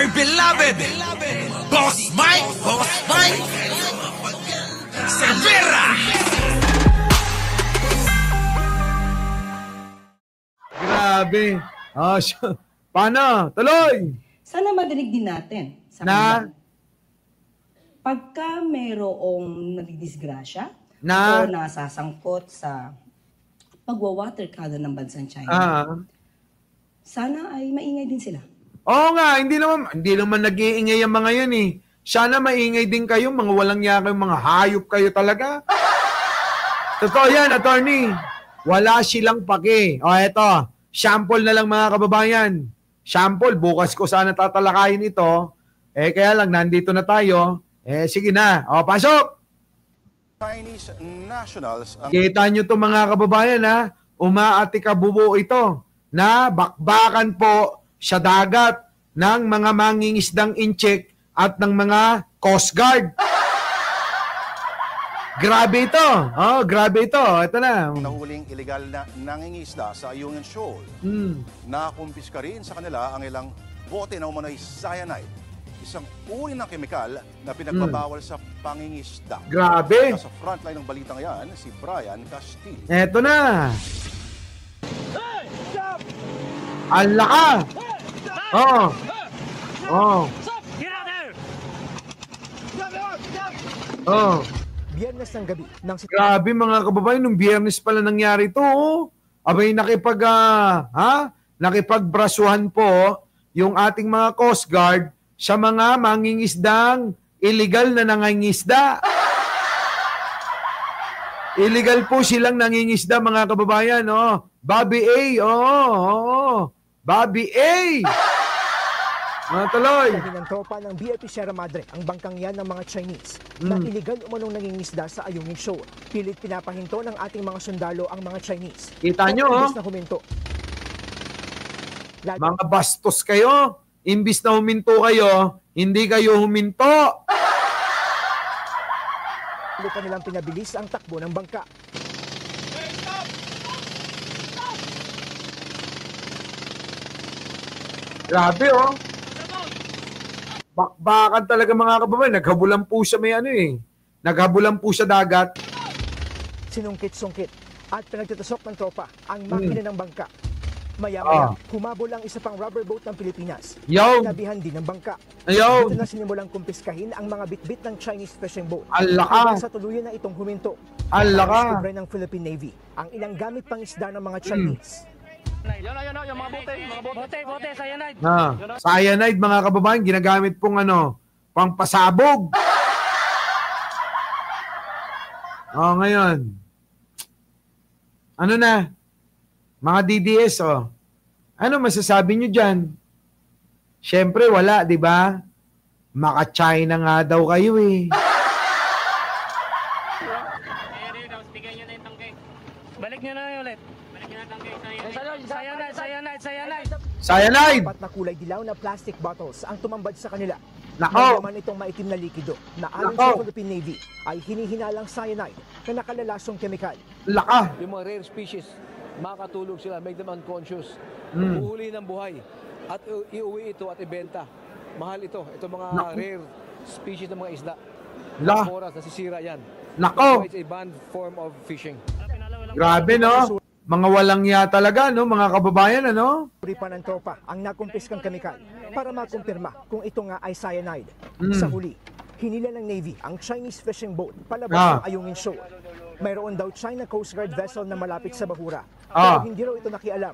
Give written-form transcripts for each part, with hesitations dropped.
our beloved Boss Mike Cervera. Grabe. Oh, paano? Tuloy! Sana madinig din natin sa kanila. Pagka mayroong nagdisgrasya o nasasangkot sa pagwa-water cannon ng bansang China, sana ay maingay din sila. Oo nga, hindi naman nag-iingay ang mga yun eh. Sana maingay din kayo, mga walang niya kayo, mga hayop kayo talaga. Totoo yan, attorney. Wala silang pake. O eto, sample na lang mga kababayan. Sample, bukas ko sana tatalakayin ito. Kaya lang, nandito na tayo. Sige na. O, pasok! Chinese nationals. Kita nyo to mga kababayan ha. Umaatikabubo ito na bakbakan po sa dagat ng mga mangingisdang incheck at ng mga Coast Guard. Grabe ito. Oh, grabe ito. Ito na. Nahuling illegal na nangingisda sa Ayungin Shoal. Nakumpiska rin sa kanila ang ilang bote na umano'y cyanide. Isang uri ng kemikal na pinagbabawal sa pangingisda. Grabe. Sa frontline ng balitang yan, si Brian Castillo. Ito na. Ang laka. Oh. Oh. Oh. Biyernes ng gabi. Grabe mga kababayan, nung Biyernes pala nangyari ito. Oh. Abay nakipagbrasuhan po yung ating mga Coast Guard sa mga mangingisdang illegal na nangingisda. Illegal po silang nangingisda mga kababayan. Oh. Bobby A. Oh. Bobby A. Tuloy. Sabi ng tropa ng BFP Sierra Madre ang bangkang yan ng mga Chinese na iligal umanong nangingisda sa Ayungin Shoal. Pilit pinapahinto ng ating mga sundalo ang mga Chinese. Kita nyo, oh. Na huminto. Mga bastos kayo. Imbis na huminto kayo, hindi kayo huminto. Lalo pa nilang pinabilis ang takbo ng bangka. Grabe, oh. Bakbakan talaga mga kababayan. Naghabulan po siya Naghabulan po sa dagat. Sinungkit-sungkit at pinagtitusok ng tropa ang makina ng bangka. Maya-maya, humabol ang isa pang rubber boat ng Pilipinas. Sinabihan din ng bangka. Dito na sinimulang kumpiskahin ang mga bitbit ng Chinese fishing boat. Alaka! Sa tuluyan na itong huminto. Alaka! Discover ng Philippine Navy ang ilang gamit pang isda ng mga Chinese. Yan na, yung mga bote, cyanide. Cyanide mga kababayan, ginagamit pong pangpasabog. Ngayon. Ano na? Mga DDS, ano masasabi nyo dyan? Siyempre, wala, di ba? Maka-China nga daw kayo eh. Balik nyo na ulit. Balik nyo na tangke. Cyanide! Apat na kulay dilaw na plastic bottles ang tumambad sa kanila. Nako! Naman itong maitim na likido na ayon sa Philippine Navy ay hinihinalang cyanide na nakalalasong kemikal. Laka! Yung mga rare species, makakatulog sila, make them unconscious. Uhuli ng buhay at iuwi ito at ibenta. Mahal ito. Ito mga rare species ng mga isda. Oras, nasisira yan. Nako! It's a banned form of fishing. Grabe, no? Mga walang ya talaga, no? Mga kababayan, ano? Puri pa ng tropa ang nakumpiskang kemikal para makumpirma kung ito nga ay cyanide. Sa huli, hinila ng Navy ang Chinese fishing boat palabas ng Ayungin Shoal. Mayroon daw China Coast Guard vessel na malapit sa bahura. Pero hindi raw ito nakialam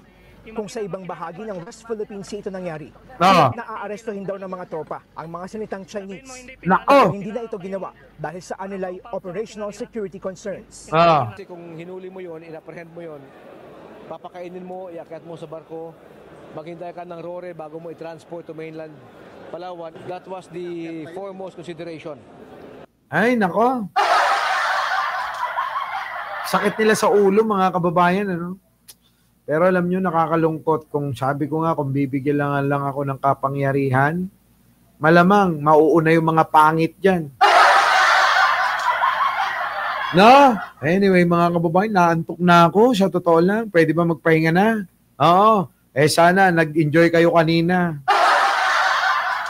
kung sa ibang bahagi ng West Philippine Sea ito nangyari. Naaarestuhin daw ng mga tropa ang mga sinitang Chinese. Pero hindi na ito ginawa dahil sa anilay operational security concerns. Kasi kung hinuli mo yon, inapprehend mo yon, papakainin mo, iakyat mo sa barko, maghintay ka ng RORE bago mo i-transport to mainland Palawan. That was the foremost consideration. Ay, nako. Sakit nila sa ulo, mga kababayan, ano? Pero alam nyo, nakakalungkot kung sabi ko nga, kung bibigyan lang ako ng kapangyarihan, malamang mauuna yung mga pangit dyan. No? Anyway, mga kababayan, naantok na ako. Sa totoo lang, pwede ba magpahinga na? Oo. Sana, nag-enjoy kayo kanina.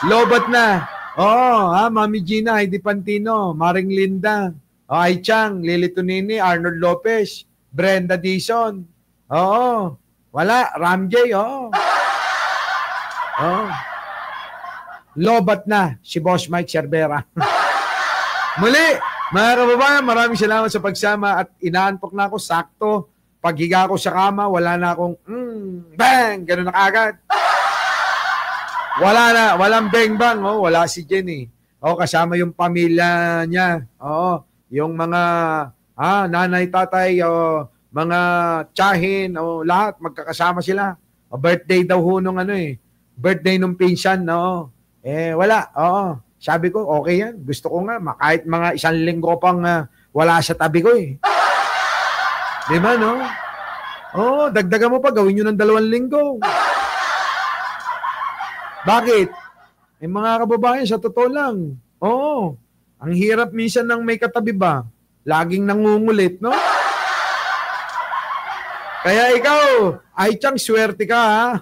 Lobat na. Oo, Mami Gina, Heidi Pantino, Maring Linda, Ai Chang, Lily Tonini, Arnold Lopez, Brenda Dizon. Oo. Wala, Ramjay, oo. Oo. Lobat na si Boss Mike Cervera. Muli, mga kababayan, maraming salamat sa pagsama at inaantok na ako, sakto. Paghiga ko sa kama, wala na akong, bang, gano'n na kagad. Wala na, walang bang-bang, wala si Jenny. Kasama yung pamilya niya. Yung mga nanay, tatay, mga tsahin, lahat, magkakasama sila. Birthday daw ho nung birthday nung pinsan, wala, sabi ko, okay yan. Gusto ko nga, kahit mga 1 linggo pang wala sa tabi ko eh. Di ba, no? Dagdagan mo pa, gawin nyo ng 2 linggo. Bakit? Mga kababayan, sa totoo lang. Ang hirap minsan ng may katabi ba? Laging nangungulit, no? Kaya ikaw, Ai Chang, swerte ka, ha?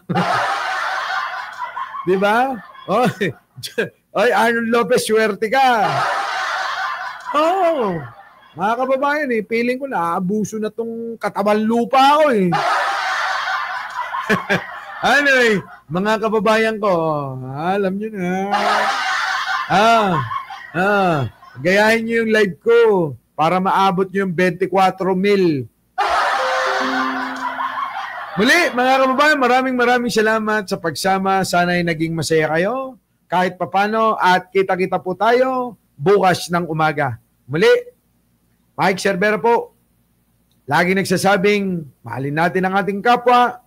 Di ba? Oy, Arnold Lopez, swerte ka. Mga kababayan, feeling ko na abuso na tong katawan lupa ko, eh. Anyway, mga kababayan ko, alam nyo na. Gayahin nyo yung live ko para maabot nyo yung 24 mil. Muli, mga kababayan, maraming salamat sa pagsama. Sana ay naging masaya kayo kahit papano at kita-kita po tayo bukas ng umaga. Muli, Mike Cervera po. Lagi nagsasabing, mahalin natin ang ating kapwa.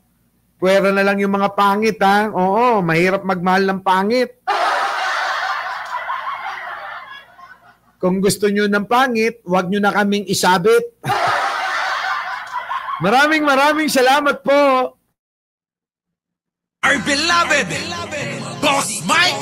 Pwera na lang yung mga pangit, ha? Oo, mahirap magmahal ng pangit. Kung gusto nyo ng pangit, huwag nyo na kaming isabit. Maraming salamat po. Our beloved Boss Mike.